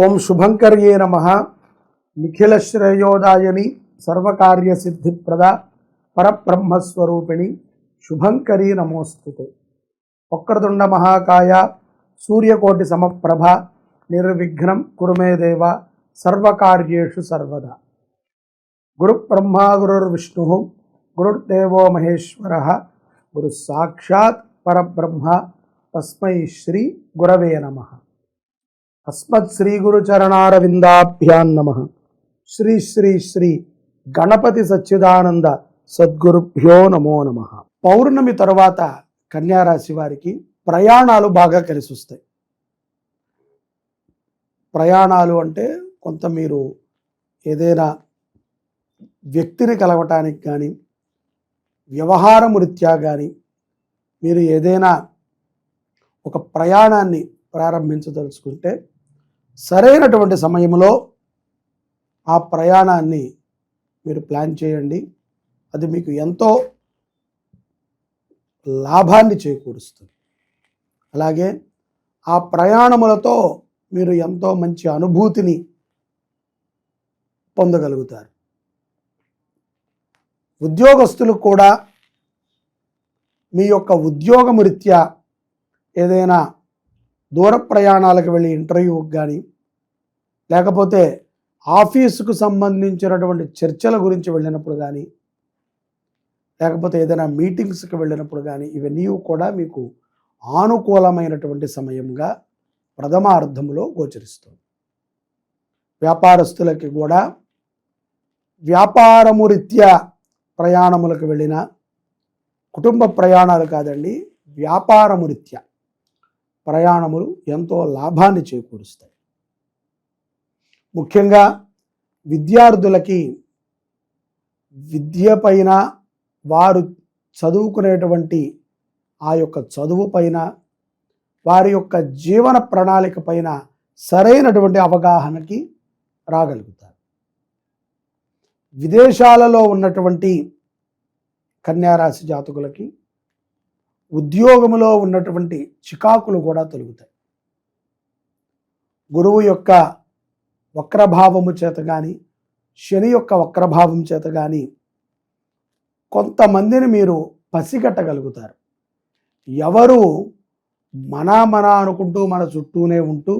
ఓం శుభంకర్యే నమః. నిఖిల శ్రేయోదాయని సర్వకార్య సిద్ధిప్రద పరబ్రహ్మస్వరూపిణి శుభంకరీ నమోస్తుతే. వక్రతుండ మహాకాయ సూర్యకోటి సమప్రభ నిర్విఘ్నం కురు మే దేవ సర్వకార్యేషు సర్వదా. గురు బ్రహ్మా గురుర్విష్ణు గురుర్దేవో మహేశ్వర గురు సాక్షాత్ పరబ్రహ్మ తస్మై శ్రీ గురవే నమః. అస్మత్ శ్రీ గురు చరణారవిందాభ్యాం నమః. శ్రీ శ్రీ శ్రీ గణపతి సచ్చిదానంద సద్గురుభ్యో నమో నమః. పౌర్ణమి తరువాత కన్యారాశి వారికి ప్రయాణాలు బాగా కలిసి వస్తాయి. ప్రయాణాలు అంటే కొంత మీరు ఏదైనా వ్యక్తిని కలవటానికి కానీ వ్యవహారం రీత్యా కానీ మీరు ఏదైనా ఒక ప్రయాణాన్ని ప్రారంభించదలుచుకుంటే సరైనటువంటి సమయంలో ఆ ప్రయాణాన్ని మీరు ప్లాన్ చేయండి. అది మీకు ఎంతో లాభాన్ని చేకూరుస్తుంది. అలాగే ఆ ప్రయాణములతో మీరు ఎంతో మంచి అనుభూతిని పొందగలుగుతారు. ఉద్యోగస్తులు కూడా మీ యొక్క ఉద్యోగము రీత్యా ఏదైనా దూర ప్రయాణాలకు వెళ్ళి ఇంటర్వ్యూకి కానీ లేకపోతే ఆఫీసుకు సంబంధించినటువంటి చర్చల గురించి వెళ్ళినప్పుడు కానీ లేకపోతే ఏదైనా మీటింగ్స్కి వెళ్ళినప్పుడు కానీ ఇవన్నీ కూడా మీకు ఆనుకూలమైనటువంటి సమయంగా ప్రథమార్థములో గోచరిస్తుంది. వ్యాపారస్తులకి కూడా వ్యాపారము రీత్యా ప్రయాణములకు వెళ్ళిన కుటుంబ ప్రయాణాలు కాదండి, వ్యాపారము రీత్యా ప్రయాణములు ఎంతో లాభాన్ని చేకూరుస్తాయి. ముఖ్యంగా విద్యార్థులకి విద్య పైన వారు చదువుకునేటువంటి ఆ యొక్క చదువు పైన వారి యొక్క జీవన ప్రణాళిక పైన సరైనటువంటి అవగాహనకి రాగలుగుతారు. విదేశాలలో ఉన్నటువంటి కన్యారాశి జాతకులకి ఉద్యోగంలో ఉన్నటువంటి చికాకులు కూడా తొలగుతాయి. గురువు యొక్క వక్రభావము చేత కానీ శని యొక్క వక్రభావం చేత కానీ కొంతమందిని మీరు పసిగట్టగలుగుతారు. ఎవరు మన అనుకుంటూ మన చుట్టూనే ఉంటూ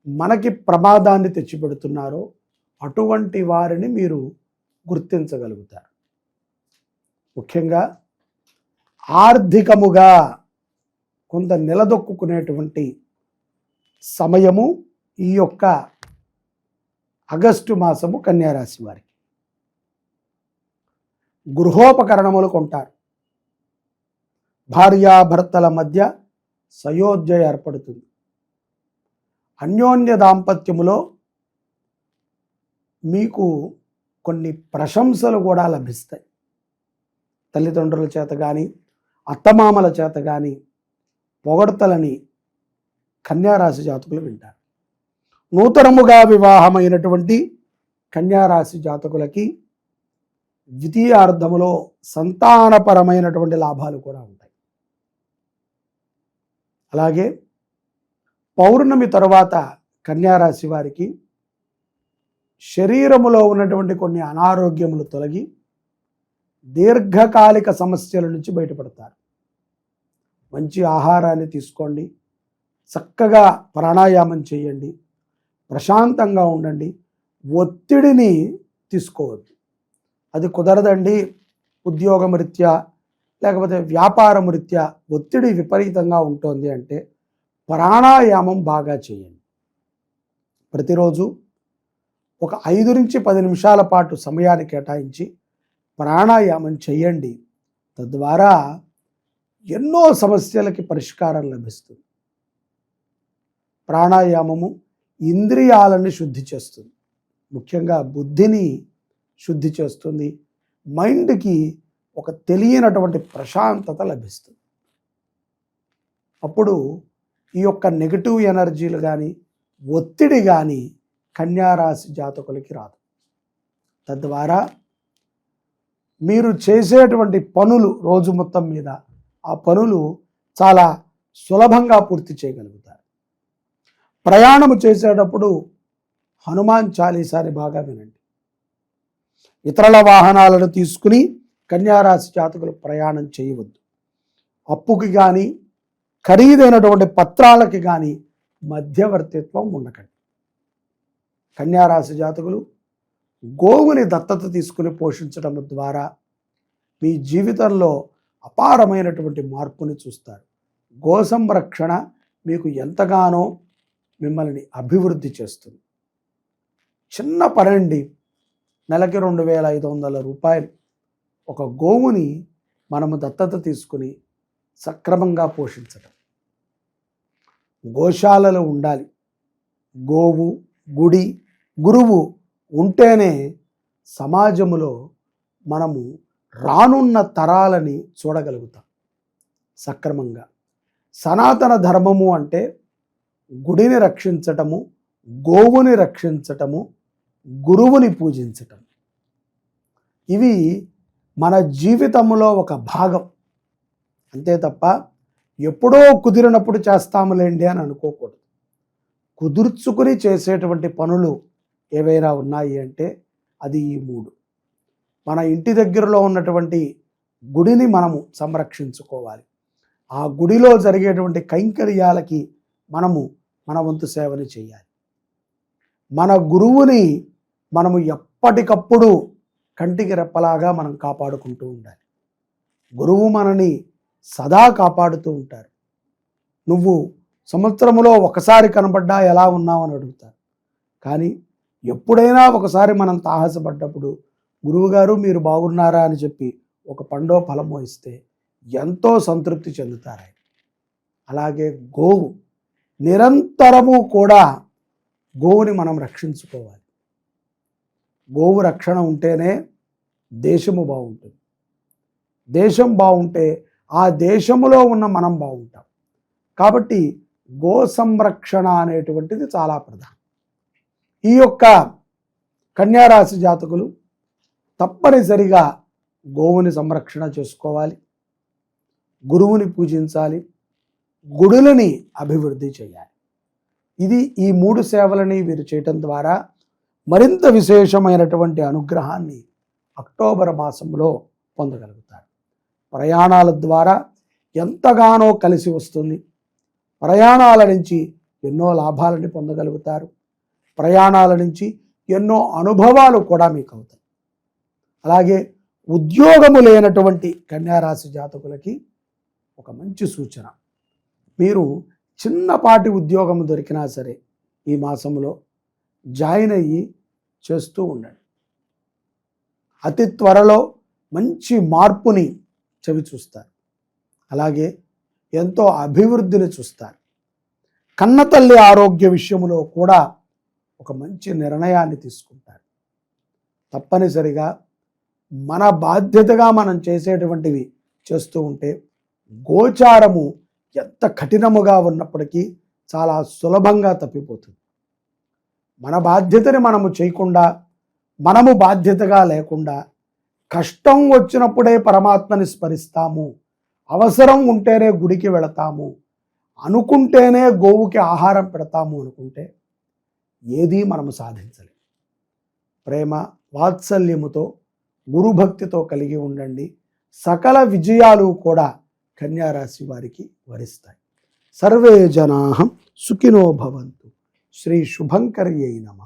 మనకి ప్రమాదాన్ని తెచ్చిపెడుతున్నారో అటువంటి వారిని మీరు గుర్తించగలుగుతారు. ముఖ్యంగా ఆర్థికముగా కొంత నిలదొక్కునేటువంటి సమయము ఈ యొక్క ఆగస్టు మాసము కన్యారాశి వారికి. గృహోపకరణములు కొంటారు. భార్యాభర్తల మధ్య సయోధ్య ఏర్పడుతుంది. అన్యోన్య దాంపత్యములో మీకు కొన్ని ప్రశంసలు కూడా లభిస్తాయి. తల్లిదండ్రుల చేత కానీ అత్తమామల చేత కానీ పొగడ్తలని కన్యారాశి జాతకులు వింటారు. నూతనముగా వివాహమైనటువంటి కన్యారాశి జాతకులకి ద్వితీయార్థములో సంతానపరమైనటువంటి లాభాలు కూడా ఉంటాయి. అలాగే పౌర్ణమి తరువాత కన్యారాశి వారికి శరీరములో ఉన్నటువంటి కొన్ని అనారోగ్యములు తొలగి దీర్ఘకాలిక సమస్యల నుంచి బయటపడతారు. మంచి ఆహారాన్ని తీసుకోండి, చక్కగా ప్రాణాయామం చేయండి, ప్రశాంతంగా ఉండండి. ఒత్తిడిని తీసుకోవద్దు. అది కుదరదండి, ఉద్యోగం రీత్యా లేకపోతే వ్యాపారం రీత్యా ఒత్తిడి విపరీతంగా ఉంటుంది అంటే ప్రాణాయామం బాగా చేయండి. ప్రతిరోజు ఒక 5 నుంచి 10 నిమిషాల పాటు సమయాన్ని కేటాయించి ప్రాణాయామం చేయండి. తద్వారా ఎన్నో సమస్యలకి పరిష్కారం లభిస్తుంది. ప్రాణాయామము ఇంద్రియాలను శుద్ధి చేస్తుంది. ముఖ్యంగా బుద్ధిని శుద్ధి చేస్తుంది. మైండ్కి ఒక తెలియనటువంటి ప్రశాంతత లభిస్తుంది. అప్పుడు ఈ యొక్క నెగటివ్ ఎనర్జీలు కానీ ఒత్తిడి కానీ కన్యారాశి జాతకులకి రాదు. తద్వారా మీరు చేసేటువంటి పనులు రోజు మొత్తం మీద ఆ పనులు చాలా సులభంగా పూర్తి చేయగలుగుతారు. ప్రయాణము చేసేటప్పుడు హనుమాన్ చాలీసాని బాగా వినండి. ఇతరుల వాహనాలను తీసుకుని కన్యారాశి జాతకులు ప్రయాణం చేయవద్దు. అప్పుకి కానీ ఖరీదైనటువంటి పత్రాలకి కానీ మధ్యవర్తిత్వం ఉండకండి. కన్యారాశి జాతకులు గోవుని దత్తత తీసుకుని పోషించడం ద్వారా మీ జీవితంలో అపారమైనటువంటి మార్పుని చూస్తారు. గో సంరక్షణ మీకు ఎంతగానో మిమ్మల్ని అభివృద్ధి చేస్తుంది. చిన్న పనండి, నెలకి 2,500 రూపాయలు. ఒక గోవుని మనము దత్తత తీసుకుని సక్రమంగా పోషించడం. గోశాలలో ఉండాలి. గోవు, గుడి, గురువు ఉంటేనే సమాజంలో మనము రానున్న తరాలని చూడగలుగుతాం సక్రమంగా. సనాతన ధర్మము అంటే గుడిని రక్షించటము, గోవుని రక్షించటము, గురువుని పూజించటం. ఇవి మన జీవితంలో ఒక భాగం. అంతే తప్ప ఎప్పుడో కుదిరినప్పుడు చేస్తాములేండి అని అనుకోకూడదు. కుదుర్చుకుని చేసేటువంటి పనులు ఏవైనా ఉన్నాయి అంటే అది ఈ 3. మన ఇంటి దగ్గరలో ఉన్నటువంటి గుడిని మనము సంరక్షించుకోవాలి. ఆ గుడిలో జరిగేటువంటి కైంకర్యాలకి మనము మన వంతు సేవని చేయాలి. మన గురువుని మనము ఎప్పటికప్పుడు కంటికి రెప్పలాగా మనం కాపాడుకుంటూ ఉండాలి. గురువు మనని సదా కాపాడుతూ ఉంటారు. నువ్వు సంవత్సరంలో ఒకసారి కనబడ్డా ఎలా ఉన్నావు అని అడుగుతారు. కానీ ఎప్పుడైనా ఒకసారి మనం తాహసపడ్డప్పుడు గురువుగారు మీరు బాగున్నారా అని చెప్పి ఒక పండో ఫలమో ఇస్తే ఎంతో సంతృప్తి చెందుతారు. అలాగే గోవు నిరంతరము కూడా గోవుని మనం రక్షించుకోవాలి. గోవు రక్షణ ఉంటేనే దేశము బాగుంటుంది. దేశం బాగుంటే ఆ దేశములో ఉన్న మనం బాగుంటాం. కాబట్టి గో సంరక్షణ అనేటువంటిది చాలా ప్రధానం. ఈ యొక్క కన్యారాశి జాతకులు తప్పనిసరిగా గోవుని సంరక్షణ చేసుకోవాలి, గురువుని పూజించాలి, గుడులని అభివృద్ధి చేయాలి. ఇది ఈ 3 సేవలని వీరు చేయటం ద్వారా మరింత విశేషమైనటువంటి అనుగ్రహాన్ని అక్టోబర్ మాసంలో పొందగలుగుతారు. ప్రయాణాల ద్వారా ఎంతగానో కలిసి వస్తుంది. ప్రయాణాల నుంచి ఎన్నో లాభాలని పొందగలుగుతారు. ప్రయాణాల నుంచి ఎన్నో అనుభవాలు కూడా మీకు అవుతాయి. అలాగే ఉద్యోగము లేనటువంటి కన్యారాశి జాతకులకి ఒక మంచి సూచన. మీరు చిన్నపాటి ఉద్యోగం దొరికినా సరే ఈ మాసంలో జాయిన్ అయ్యి చేస్తూ ఉండండి. అతి త్వరలో మంచి మార్పుని చవి చూస్తారు. అలాగే ఎంతో అభివృద్ధిని చూస్తారు. కన్నతల్లి ఆరోగ్య విషయంలో కూడా ఒక మంచి నిర్ణయాన్ని తీసుకుంటారు. తప్పనిసరిగా మన బాధ్యతగా మనం చేసేటువంటివి చేస్తూ ఉంటే గోచారము ఎంత కఠినముగా ఉన్నప్పటికీ చాలా సులభంగా తప్పిపోతుంది. మన బాధ్యతని మనము చేయకుండా, మనము బాధ్యతగా లేకుండా కష్టం వచ్చినప్పుడే పరమాత్మని స్మరిస్తాము, అవసరం ఉంటేనే గుడికి వెళతాము, అనుకుంటేనే గోవుకి ఆహారం పెడతాము అనుకుంటే ఏదీ మనము సాధించలేము. ప్రేమ వాత్సల్యముతో గురుభక్తితో కలిగి ఉండండి. సకల విజయాలు కూడా కన్యారాశి వారికి వరిస్తాయి. సర్వే జనాః సుఖినో భవంతు. శ్రీ శుభంకర్యై నమః.